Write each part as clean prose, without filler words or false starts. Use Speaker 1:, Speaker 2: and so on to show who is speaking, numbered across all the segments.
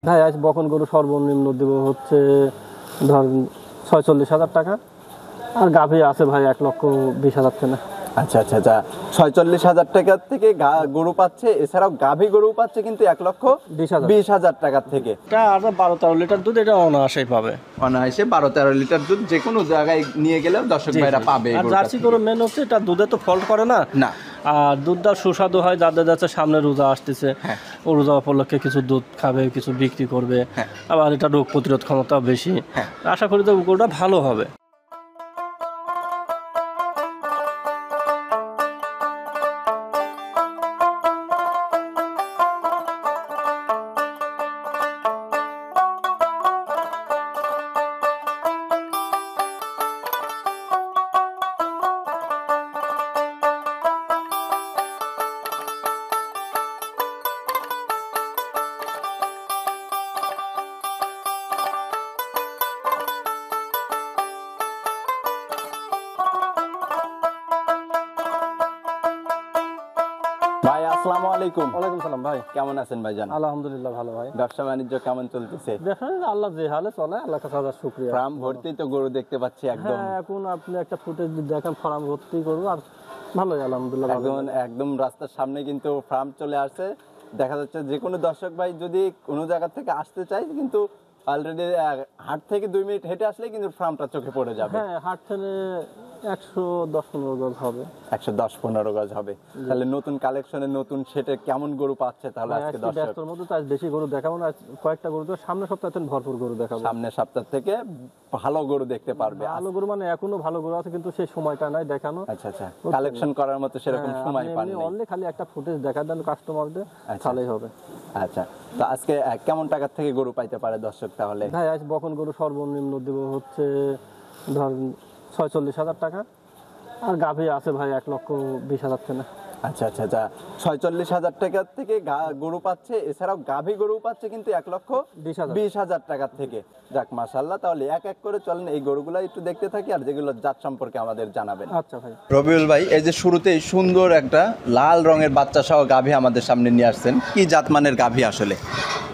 Speaker 1: ভাই আজ বকন গরু সর্বনিম্ন দেবো হচ্ছে ধরেন 46,000 টাকা। আর গাভী আছে ভাই 1,20,000 টাকা।
Speaker 2: আচ্ছা আচ্ছা আচ্ছা, 46,000 টাকার থেকে গরু পাচ্ছে, এছাড়াও গাভী গরু পাচ্ছে কিন্তু 1,20,000 টাকার থেকে।
Speaker 1: এটা আর 12-13 লিটার দুধ এটা অনায়াসেই পাবে।
Speaker 2: অনায়াসে 12-13 লিটার দুধ যে কোনো জায়গায় নিয়ে গেলেও দর্শক ভাইরা পাবে।
Speaker 1: আর জার্সি গরু মেন হচ্ছে এটা দুধে তো ফল্ট করে না।
Speaker 2: না,
Speaker 1: আর দুধটা সুস্বাদু হয়, যাদের যাচ্ছে সামনে রোজা আসতেছে, ও রোজা উপলক্ষে কিছু দুধ খাবে, কিছু বিক্রি করবে। আবার এটা রোগ প্রতিরোধ ক্ষমতা বেশি। আশা করি যে গরুটা ভালো হবে।
Speaker 2: ভাই আসসালামু আলাইকুম।
Speaker 1: ওয়ালাইকুম সালাম ভাই,
Speaker 2: কেমন আছেন ভাইজান?
Speaker 1: আলহামদুলিল্লাহ ভালো ভাই।
Speaker 2: ব্যবসা বাণিজ্য কেমন চলতেছে?
Speaker 1: দেখেন আল্লাহ যে হালে চলে, আল্লাহ কাছে হাজার শুকরিয়া।
Speaker 2: ফার্ম ভর্তি তো গরু দেখতে পাচ্ছি একদম।
Speaker 1: হ্যাঁ, এখন আপনি একটা ফুটেজ দেখেন, ফার্ম ভর্তি করবো আর ভালোই আলহামদুলিল্লাহ।
Speaker 2: একদম রাস্তার সামনে কিন্তু ফার্ম চলে আসছে। দেখা যাচ্ছে যে কোনো দর্শক ভাই যদি কোনো জায়গা থেকে আসতে চায় কিন্তু অলরেডি হাট থেকে 2 মিনিট হেঁটে আসলে কিন্তু ফার্মটা চোখে পড়ে যাবে।
Speaker 1: হ্যাঁ, হাট থেকে 110-15 গজ হবে।
Speaker 2: 110-15 গজ হবে। তাহলে নতুন কালেকশনে নতুন সেটে কেমন গরু পাচ্ছে তাহলে আজকে দর্শক?
Speaker 1: ব্যস্তর মধ্যে তো আজ বেশি গরু দেখাবো না, কয়েকটা গরু তো সামনে সপ্তাহে ভরপুর গরু দেখাবো।
Speaker 2: সামনের সপ্তাহ থেকে ভালো গরু দেখতে পারবে।
Speaker 1: ভালো গরু মানে এখনো ভালো গরু আছে, কিন্তু সেই সময়টা নাই দেখানো।
Speaker 2: আচ্ছা আচ্ছা, কালেকশন করার মতো সেরকম সময় পাননি।
Speaker 1: অনলি খালি একটা ফুটেজ দেখা দেন কাস্টমারদের, তাহলেই হবে।
Speaker 2: আচ্ছা, তো আজকে কেমন টাকা থেকে গরু পাইতে পারে দর্শক তাহলে?
Speaker 1: ভাই আজ বকন গরু সর্বনিম্ন দেবো হচ্ছে ধরেন 46,000 টাকা। আর গাভী আছে ভাই 1,20,000 টাকা।
Speaker 2: আচ্ছা আচ্ছা আচ্ছা, 46,000 টাকার থেকে গরু পাচ্ছে, এছাড়াও গাভী গরু পাচ্ছে কিন্তু 1,20,000 টাকার থেকে। যাক মাশাআল্লাহ, তাহলে এক এক করে চলেন এই গরুগুলো একটু দেখতে থাকি আর যেগুলো জাত সম্পর্কে আমাদের জানাবেন।
Speaker 1: আচ্ছা ভাই।
Speaker 2: রবিউল ভাই, এই যে শুরুতেই সুন্দর একটা লাল রঙের বাচ্চা সহ গাভী আমাদের সামনে নিয়ে আসছেন, কি জাতমানের গাভী আসলে?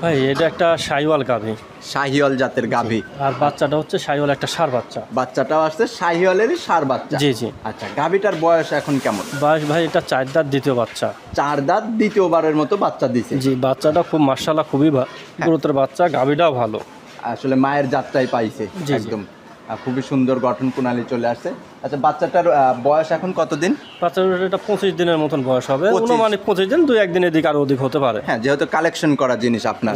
Speaker 1: ভাই এটা একটা শাহিওয়াল গাভী,
Speaker 2: শাহিওয়াল জাতের গাভী।
Speaker 1: আর বাচ্চাটা হচ্ছে শাহিওয়াল একটা ষাঁড় বাচ্চা।
Speaker 2: বাচ্চাটাও আসছে শাহিওয়ালেরই ষাঁড় বাচ্চা।
Speaker 1: জি জি।
Speaker 2: আচ্ছা, গাভীটার বয়স এখন কেমন?
Speaker 1: বয়স ভাই এটা 4 দাঁত দ্বিতীয় বাচ্চা।
Speaker 2: 4 দাঁত দ্বিতীয়বারের মতো বাচ্চা দিছে।
Speaker 1: জি, বাচ্চাটা খুব মাশাআল্লাহ খুবই গুরুতর বাচ্চা, গাভীটাও ভালো।
Speaker 2: আসলে মায়ের জাতটাই পাইছে একদম। খুবই সুন্দর গঠন প্রণালী চলে আসছে। আচ্ছা, বাচ্চাটার বয়স এখন কতদিন?
Speaker 1: বাচ্চাটার এটা 25 দিনের মতন বয়স হবে, অনুমানিক 25 দিন, 2-1 দিন এদিক আর ওদিক হতে পারে।
Speaker 2: হ্যাঁ, যেহেতু কালেকশন করা জিনিস আপনার।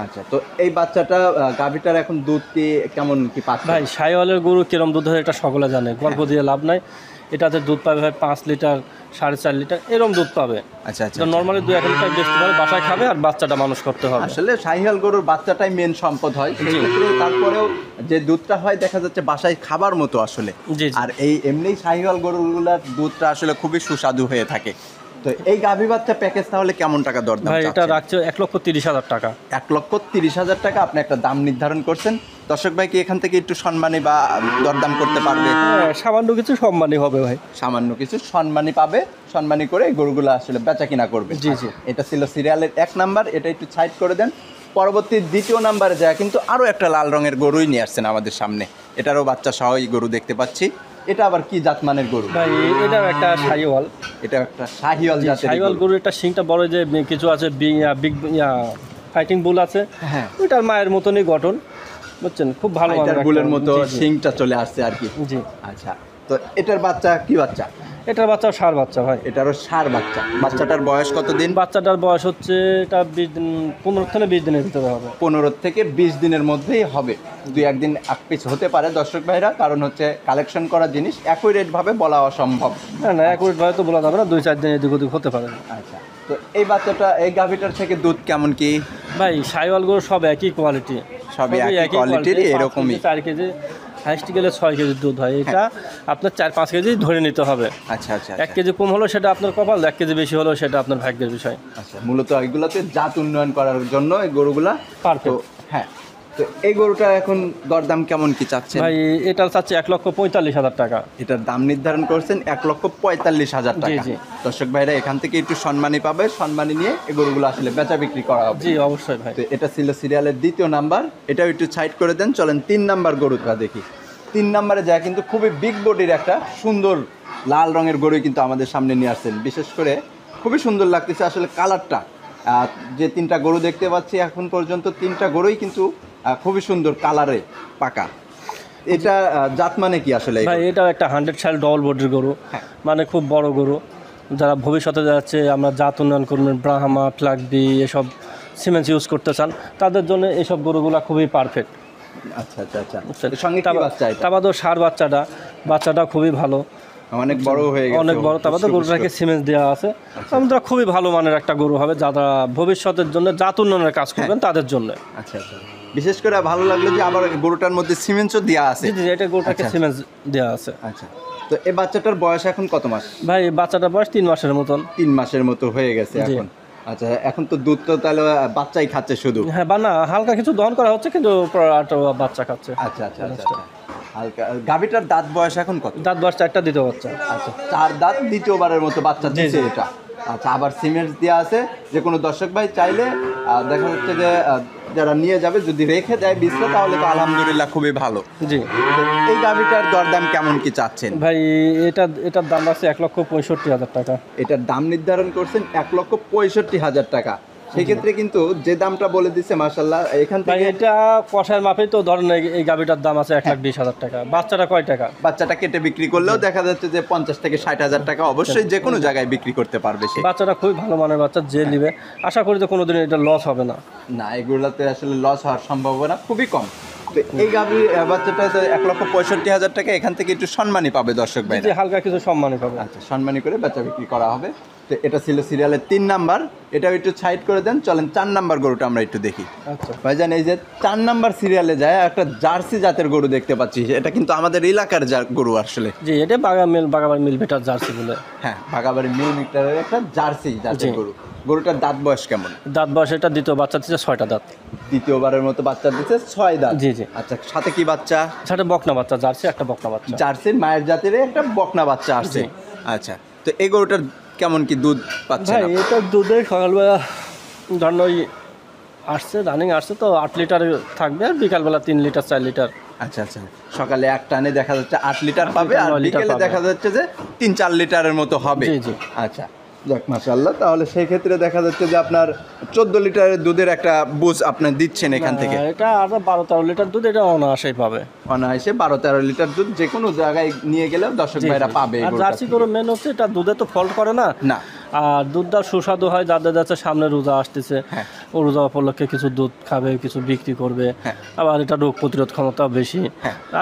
Speaker 2: আচ্ছা, তো এই বাচ্চাটা গাভীটার এখন দুধ কি কেমন কি পাচ্ছে?
Speaker 1: ভাই শাহিওয়ালের গরু কিরম দুধ হয় এটা সকলে জানে, গল্প দিয়ে লাভ নাই। এটাতে দুধ পাবে ভাই 5 লিটার, 4.5 লিটার এরকম দুধ পাবে।
Speaker 2: আচ্ছা আচ্ছা,
Speaker 1: নর্মালি 2-1 লিটার বেচতে পারে, বাসায় খাবে আর বাচ্চাটা মানুষ করতে হবে।
Speaker 2: আসলে শাহিওয়াল গরুর বাচ্চাটাই মেন সম্পদ হয়, সেক্ষেত্রে তারপরেও যে দুধটা হয় দেখা যাচ্ছে বাসায় খাবার মতো আসলে। আর এই এমনি শাহিওয়াল গরুগুলার দুধটা আসলে খুবই সুস্বাদু হয়ে থাকে। তো এই গাভী বাচ্চা প্যাকেজ তাহলে কেমন টাকা দরদাম?
Speaker 1: ভাই এটা রাখছে 1,30,000 টাকা।
Speaker 2: 1,30,000 টাকা আপনি একটা দাম নির্ধারণ করছেন। দর্শক ভাই কি এখান থেকে একটু সম্মানী বা দরদাম করতে পারবে?
Speaker 1: সামান্য কিছু সম্মানী হবে ভাই,
Speaker 2: সামান্য কিছু সম্মানী পাবে, সম্মানী করে এই গরুগুলো আসলে বেচা কিনা করবে।
Speaker 1: জি জি।
Speaker 2: এটা ছিল সিরিয়ালের 1 নাম্বার, এটা একটু সাইড করে দেন। পরবর্তী 2য় নাম্বারে যায় কিন্তু আরও একটা লাল রঙের গরুই নিয়ে আসছেন আমাদের সামনে। এটারও বাচ্চা সহ এই গরু দেখতে পাচ্ছি। এটা আবার কি জাতমানের গরু?
Speaker 1: ভাই এটাও একটা শাহিওয়াল।
Speaker 2: এটা একটা শাহিওয়াল জাতের
Speaker 1: শাহিওয়াল গরু। এটা শিংটা বড়, যে কিছু আছে বিগ ফাইটিং বুল আছে।
Speaker 2: হ্যাঁ,
Speaker 1: ওইটার মায়ের মতনই গঠন, বুঝছেন, খুব ভালো মানের
Speaker 2: বুলের মতো শিংটা চলে আসছে আর কি।
Speaker 1: জি।
Speaker 2: আচ্ছা, তো এটার বাচ্চা কি বাচ্চা?
Speaker 1: এটার বাচ্চা ষাঁড় বাচ্চা ভাই।
Speaker 2: এটারও ষাঁড় বাচ্চা। বাচ্চাটার বয়স কতদিন?
Speaker 1: বাচ্চাটার বয়স হচ্ছে এটা 20 দিন, 15 থেকে 20 দিনের ভিতরে হবে।
Speaker 2: 15 থেকে 20 দিনের মধ্যেই হবে। 2-1 দিন পিছ হতে পারে দর্শক ভাইরা, কারণ হচ্ছে কালেকশন করা জিনিস অ্যাকুরেট ভাবে বলা অসম্ভব।
Speaker 1: না অ্যাকুরেট ভাবে তো বলা যাবে না, 2-4 দিন এদিক ওদিক হতে পারে।
Speaker 2: আচ্ছা, তো এই বাচ্চাটা এই গাভীটার থেকে দুধ কেমন কি?
Speaker 1: ভাই শাহিওয়াল গরু সব একই কোয়ালিটি,
Speaker 2: সবই একই কোয়ালিটির, এরকমই
Speaker 1: 4 কেজি, হাইস্ট গেলে 6 কেজি দুধ হয়। এটা আপনার 4-5 কেজি ধরে নিতে হবে।
Speaker 2: আচ্ছা আচ্ছা,
Speaker 1: 1 কেজি কম হলো সেটা আপনার কপাল, 1 কেজি বেশি হলো সেটা আপনার ভাগ্যের বিষয়।
Speaker 2: আচ্ছা, মূলত এগুলোতে জাত উন্নয়ন করার জন্য এই গরুগুলা
Speaker 1: পারফেক্ট।
Speaker 2: হ্যাঁ, তো এই গরুটা এখন দরদাম কেমন কি চাচ্ছেন?
Speaker 1: ভাই এটা চাচ্ছে 1,45,000 টাকা।
Speaker 2: এটার দাম নির্ধারণ করছেন 1,45,000 টাকা।
Speaker 1: জি।
Speaker 2: দর্শক ভাইরা এখান থেকে একটু সম্মানী পাবে, সম্মানী নিয়ে এই গরুগুলো আসলে বেচা বিক্রি করা হবে।
Speaker 1: জি অবশ্যই ভাই।
Speaker 2: তো এটা ছিল সিরিয়ালের দ্বিতীয় নাম্বার, এটাও একটু সাইড করে দেন, চলেন 3 নাম্বার গরুটা দেখি। 3 নাম্বারে যা কিন্তু খুবই বিগ বডির একটা সুন্দর লাল রঙের গরুই কিন্তু আমাদের সামনে নিয়ে আসছেন। বিশেষ করে খুবই সুন্দর লাগতেছে আসলে কালারটা। যে 3টা গরু দেখতে পাচ্ছি এখন পর্যন্ত 3টা গরুই কিন্তু খুবই সুন্দর কালারে পাকা। এটা জাত মানে কি আসলে?
Speaker 1: ভাই এটাও একটা 100 সাল ডবল বডির গরু, মানে খুব বড় গরু। যারা ভবিষ্যতে যাচ্ছে আমরা জাত উন্নয়ন করবেন, ব্রাহ্মা ফ্ল্যাগবি এসব সিমেন্স ইউজ করতে চান, তাদের জন্য এইসব গরুগুলা খুবই পারফেক্ট।
Speaker 2: আচ্ছা আচ্ছা আচ্ছা। এর সঙ্গে কি বাচ্চা এটা?
Speaker 1: তাবাদও সার বাচ্চাটা খুবই ভালো,
Speaker 2: অনেক বড় হয়ে গেছে,
Speaker 1: অনেক বড়। তাবাদও গরুটাকে সিমেন্স দেওয়া আছে। আমাদের খুবই ভালো মানের একটা গরু হবে, যারা ভবিষ্যতের জন্য জাত উন্নয়নের কাজ করবেন তাদের জন্য।
Speaker 2: আচ্ছা আচ্ছা। বিশেষ করে ভালো লাগলো যে আবার গরুটার মধ্যে সিমেন্টও দেওয়া আছে।
Speaker 1: জি এটা গরুটাকে সিমেন্স দেওয়া আছে।
Speaker 2: আচ্ছা, তো এই বাচ্চাটার বয়স এখন কত মাস?
Speaker 1: ভাই বাচ্চাটার বয়স 3 মাসের মতন।
Speaker 2: 3 মাসের মতো হয়ে গেছে এখন। আচ্ছা, এখন তো দুধ তো তাহলে বাচ্চাই খাচ্ছে শুধু?
Speaker 1: হ্যাঁ বানা হালকা কিছু দহন করা হচ্ছে, কিন্তু বাচ্চা খাচ্ছে।
Speaker 2: আচ্ছা আচ্ছা আচ্ছা। হালকা। গাভীটার দাঁত বয়স এখন কত?
Speaker 1: দাঁত বয়স 4টা, দ্বিতীয় বাচ্চা।
Speaker 2: আচ্ছা, 4 দাঁত, দ্বিতীয়বারের মতো বাচ্চা দিচ্ছে এটা। আচ্ছা, আবার সিমেন্ট দেওয়া আছে, যে কোনো দর্শক ভাই চাইলে দেখা যাচ্ছে যে যারা নিয়ে যাবে যদি রেখে দেয় বীজটা, তাহলে তো আলহামদুলিল্লাহ খুবই ভালো।
Speaker 1: জি।
Speaker 2: এই গাভীটার দরদাম কেমন কি চাচ্ছেন?
Speaker 1: ভাই এটার দাম আছে 1,65,000 টাকা।
Speaker 2: এটার দাম নির্ধারণ করছেন 1,65,000 টাকা। সেক্ষেত্রে কিন্তু যে দামটা বলে দিচ্ছে মাশাআল্লাহ, এখান
Speaker 1: ভাই
Speaker 2: থেকে
Speaker 1: এটা কষার মাপে তো ধরেন এই গাভিটার দাম আছে 1,20,000 টাকা। বাচ্চাটা কয় টাকা?
Speaker 2: বাচ্চাটা কেটে বিক্রি করলেও দেখা যাচ্ছে যে 50 থেকে 60,000 টাকা অবশ্যই যে কোনো জায়গায় বিক্রি করতে পারবে সে।
Speaker 1: বাচ্চাটা খুবই ভালো মানের বাচ্চা, যে নিবে আশা করি তো কোনোদিন এটা লস হবে না।
Speaker 2: না, এগুলোতে আসলে লস হওয়ার সম্ভাবনা খুবই কম। তো এই গাভী বাচ্চাটা তো 1,65,000 টাকা, এখান থেকে একটু সম্মানী পাবে দর্শক ভাই।
Speaker 1: যে হালকা কিছু সম্মানই পাবে।
Speaker 2: আচ্ছা, সম্মানী করে বাচ্চা বিক্রি করা হবে। তো এটা ছিল সিরিয়ালের 3 নাম্বার, এটাও একটু সাইড করে দেন, চলেন 4 নাম্বার গরুটা আমরা একটু দেখি।
Speaker 1: আচ্ছা
Speaker 2: ভাইজান, এই যে 4 নাম্বার সিরিয়ালে যায় একটা জার্সি জাতের গরু দেখতে পাচ্ছি, এটা কিন্তু আমাদের এলাকার গরু আসলে।
Speaker 1: জি এটা বাগাবাড়ি মিল বেটার জার্সি বলে।
Speaker 2: হ্যাঁ, বাগাবাড়ি মিল মিটারের একটা জার্সি জাতের গরু। গরুটার দাঁত বয়স কেমন?
Speaker 1: দাঁত বয়স এটা দ্বিতীয় বাচ্চা দিচ্ছে 6টা দাঁত।
Speaker 2: দ্বিতীয়বারের মতো বাচ্চা দিচ্ছে 6 দাঁত।
Speaker 1: জি জি।
Speaker 2: আচ্ছা, সাথে কি বাচ্চা?
Speaker 1: সাথে বকনা বাচ্চা, জার্সি একটা বকনা বাচ্চা।
Speaker 2: জার্সির মায়ের জাতের একটা বকনা বাচ্চা আসছে। আচ্ছা, তো এই গরুটার কেমন কি দুধ পাচ্ছে?
Speaker 1: ভাই এটা দুধে সকালবেলা ধরেন ওই আসছে, রানিং আসছে তো 8 লিটার থাকবে, আর বিকালবেলা 3 লিটার 4 লিটার।
Speaker 2: আচ্ছা আচ্ছা। সকালে এক টানে দেখা যাচ্ছে 8 লিটার পাবে, আর
Speaker 1: 9 লিটার
Speaker 2: বিকেলে
Speaker 1: পাবে।
Speaker 2: দেখা যাচ্ছে যে 3-4 লিটারের মতো হবে।
Speaker 1: জি জি।
Speaker 2: আচ্ছা, যাক মাশাআল্লাহ। তাহলে সেই ক্ষেত্রে দেখা যাচ্ছে যে আপনার 14 লিটারের দুধের একটা বুঝ আপনি দিচ্ছেন এখান থেকে।
Speaker 1: এটা আর 12-13 লিটার দুধ এটা অনায়াসেই পাবে।
Speaker 2: অনায়াসে 12-13 লিটার দুধ যে কোনো জায়গায় নিয়ে গেলেও দর্শক ভাইরা পাবে।
Speaker 1: আর জার্সি গরু মেন হচ্ছে এটা দুধে তো ফল্ট করে না,
Speaker 2: না,
Speaker 1: আর দুধটা সুস্বাদু হয়। যাদের যাচ্ছে সামনে রোজা আসতেছে, ও রোজা উপলক্ষে কিছু দুধ খাবে, কিছু বিক্রি করবে, আবার এটা রোগ প্রতিরোধ ক্ষমতা বেশি।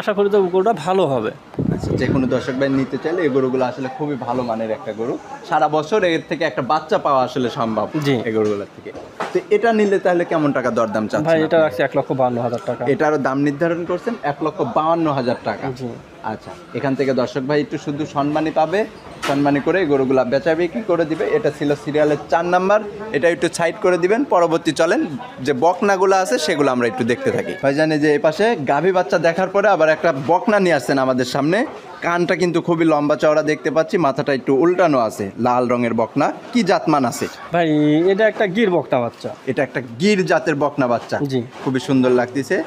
Speaker 1: আশা করি তো গরুটা ভালো হবে।
Speaker 2: আচ্ছা, যে কোনো দর্শক ভাই নিতে চাইলে এই গরুগুলো আসলে খুবই ভালো মানের একটা গরু। সারা বছর এর থেকে একটা বাচ্চা পাওয়া আসলে সম্ভব
Speaker 1: জি।
Speaker 2: এই গরুগুলোর থেকে। তো এটা নিলে তাহলে কেমন টাকা দরদাম চাচ্ছেন?
Speaker 1: ভাই এটা রাখছি 1,52,000 টাকা।
Speaker 2: এটারও দাম নির্ধারণ করছেন 1,52,000 টাকা।
Speaker 1: জি।
Speaker 2: আচ্ছা, এখান থেকে দর্শক ভাই একটু শুধু সম্মানী পাবে, সম্মানী করে এই গরুগুলা বেচা বিক্রি করে দিবে। এটা ছিল সিরিয়ালের 4 নাম্বার, এটা একটু সাইড করে দিবেন। পরবর্তী চলেন যে বকনাগুলো আছে সেগুলো আমরা একটু দেখতে থাকি। ভাই জানি যে এই পাশে গাভী বাচ্চা দেখার পরে আবার একটা বকনা নিয়ে আসছেন আমাদের সামনে। কানটা কিন্তু খুবই লম্বা চওড়া দেখতে পাচ্ছি, মাথাটা একটু উল্টানো আছে, লাল রঙের বকনা। কি জাতমান আছে?
Speaker 1: ভাই এটা একটা গির বকনা বাচ্চা।
Speaker 2: এটা একটা গির জাতের বকনা বাচ্চা।
Speaker 1: জি।
Speaker 2: খুবই সুন্দর লাগতেছে।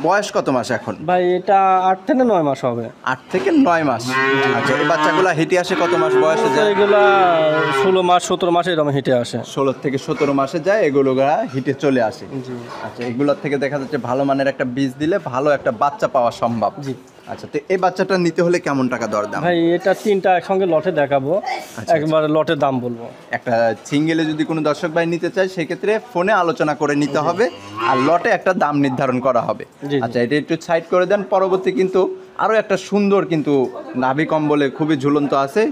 Speaker 2: বয়স কত মাস এখন?
Speaker 1: ভাই এটা 8 থেকে 9 মাস হবে।
Speaker 2: 8 থেকে 9 মাস। আচ্ছা, এই বাচ্চাগুলা হেঁটে আসে কত মাস বয়সে যায়?
Speaker 1: এগুলা 16 মাস 17 মাস এরকম হেঁটে আসে।
Speaker 2: 16 থেকে 17 মাসে যায়, এগুলোরা হিটে চলে আসে।
Speaker 1: জি।
Speaker 2: আচ্ছা, এগুলোর থেকে দেখা যাচ্ছে ভালো মানের একটা বীজ দিলে ভালো একটা বাচ্চা পাওয়া সম্ভব।
Speaker 1: জি।
Speaker 2: আচ্ছা, তো এই বাচ্চাটা নিতে হলে কেমন টাকা দরদাম?
Speaker 1: ভাই এটা 3টা একসঙ্গে লটে দেখাবো, একবার লটে দাম বলবো।
Speaker 2: একটা সিঙ্গেলে যদি কোনো দর্শক ভাই নিতে চায় সেক্ষেত্রে ফোনে আলোচনা করে নিতে হবে, আর লটে একটা দাম নির্ধারণ করা হবে।
Speaker 1: জি।
Speaker 2: আচ্ছা, এটা একটু সাইড করে দেন। পরবর্তী কিন্তু আরও একটা সুন্দর কিন্তু নাভি কম্বলে খুবই ঝুলন্ত আছে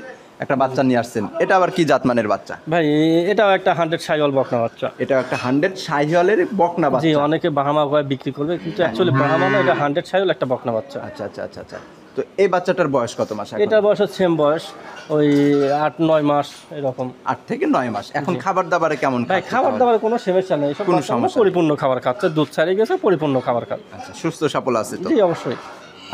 Speaker 2: একটা বাচ্চা নিয়ে আসছেন। এটা আবার কি জাতমানের বাচ্চা?
Speaker 1: ভাই এটাও একটা 100 সাইওয়াল বকনা বাচ্চা।
Speaker 2: এটা একটা 100 শাহিওয়ালের বকনা
Speaker 1: জি,
Speaker 2: বাচ্চা।
Speaker 1: অনেকে বাহামা করে বিক্রি করবে, কিন্তু অ্যাকচুয়ালি বাহামা না, এটা 100 সাইওয়াল একটা বকনা বাচ্চা।
Speaker 2: আচ্ছা আচ্ছা আচ্ছা আচ্ছা। তো এই বাচ্চাটার বয়স কত মাস?
Speaker 1: এটার বয়স সেম বয়স, ওই 8-9 মাস এরকম।
Speaker 2: 8 থেকে 9 মাস। এখন খাবার দাবারে কেমন
Speaker 1: ভাই খাবার দাবারে কোনো সমস্যা নেই, সব
Speaker 2: কোনো সমস্যা
Speaker 1: পরিপূর্ণ খাবার খাচ্ছে, দুধ ছাড়িয়ে গেছে, পরিপূর্ণ খাবার খাচ্ছে।
Speaker 2: আচ্ছা, সুস্থ সবল আছে তো?
Speaker 1: জি অবশ্যই।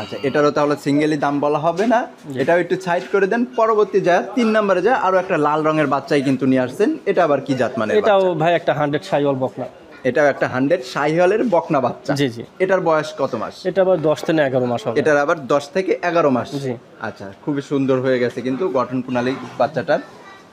Speaker 2: আচ্ছা, এটারও তাহলে সিঙ্গেলি দাম বলা হবে না, এটাও একটু সাইড করে দেন। পরবর্তী যায় 3 নম্বরে যায় আরো একটা লাল রঙের বাচ্চাই কিন্তু নিয়ে আসছেন। এটা আবার কি জাত মানে?
Speaker 1: এটাও ভাই একটা 100 শাহিওয়াল বকনা।
Speaker 2: এটাও একটা 100 শাহিওয়ালের বকনা বাচ্চা।
Speaker 1: জি জি।
Speaker 2: এটার বয়স কত মাস?
Speaker 1: এটা আবার 10 থেকে 11 মাস হবে।
Speaker 2: এটার আবার 10 থেকে 11 মাস।
Speaker 1: জি।
Speaker 2: আচ্ছা, খুবই সুন্দর হয়ে গেছে কিন্তু গঠন প্রণালী বাচ্চাটার।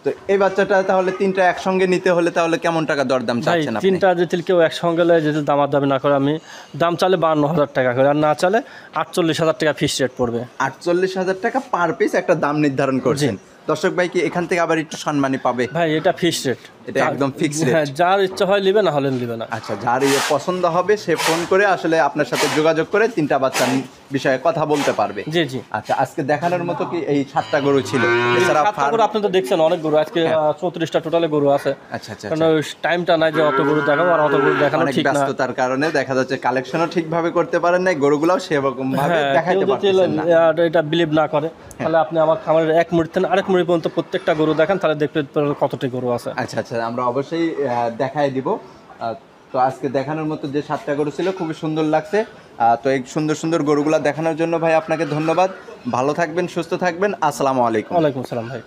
Speaker 2: তো এই বাচ্চাটা তাহলে 3টা একসঙ্গে নিতে হলে তাহলে কেমন টাকা দরদাম
Speaker 1: ভাই
Speaker 2: চাচ্ছেন আপনি?
Speaker 1: 3টা যদি কেউ একসঙ্গে লেয়, যদি দামাদামি না করে, আমি দাম চালে 52,000 টাকা করে, আর না চালে 48,000 টাকা ফিক্সড রেট পড়বে।
Speaker 2: 48,000 টাকা পার পিস একটা দাম নির্ধারণ করছেন। দর্শক ভাই কি এখান থেকে আবার একটু সম্মানী পাবে?
Speaker 1: ভাই এটা ফিক্সড রেট,
Speaker 2: এটা একদম ফিক্সড রেট।
Speaker 1: হ্যাঁ, যার ইচ্ছা হয় নেবে, না হলে নেবে না।
Speaker 2: আচ্ছা, যার পছন্দ হবে সে ফোন করে আসলে আপনার সাথে যোগাযোগ করে 3টা বাচ্চার বিষয়ে কথা বলতে পারবে।
Speaker 1: জি জি।
Speaker 2: আচ্ছা, আজকে দেখানোর মতো কি এই 7টা গরু ছিল? এছাড়া
Speaker 1: গরু আপনি তো দেখছেন অনেক গরু, আজকে 34টা টোটালে গরু আছে।
Speaker 2: আচ্ছা আচ্ছা,
Speaker 1: কারণ টাইমটা নাই যে অত গরু দেখাবো, আর অত গরু দেখানো
Speaker 2: অনেক
Speaker 1: ঠিক না।
Speaker 2: ব্যস্ততার কারণে দেখা যাচ্ছে কালেকশনও ঠিকভাবে করতে পারেন নাই, গরুগুলাও সেরকম ভাবে
Speaker 1: হ্যাঁ,
Speaker 2: দেখাইতে
Speaker 1: কেউ যদি
Speaker 2: পারতেছেন না।
Speaker 1: এটা বিলিভ না করে, তাহলে আপনি আমার খামারের এক মুড়ি থেকে আরেক মুড়ি পর্যন্ত প্রত্যেকটা গরু দেখান, তাহলে দেখতে পারবেন কতটি গরু আছে।
Speaker 2: আচ্ছা আচ্ছা, আমরা অবশ্যই দেখাই দিব। তো আজকে দেখানোর মতো যে 7টা গরু ছিল খুবই সুন্দর লাগছে। তো এই সুন্দর সুন্দর গরুগুলা দেখানোর জন্য ভাই আপনাকে ধন্যবাদ। ভালো থাকবেন, সুস্থ থাকবেন। আসসালামু আলাইকুম।
Speaker 1: ওয়ালাইকুম আসসালাম ভাই।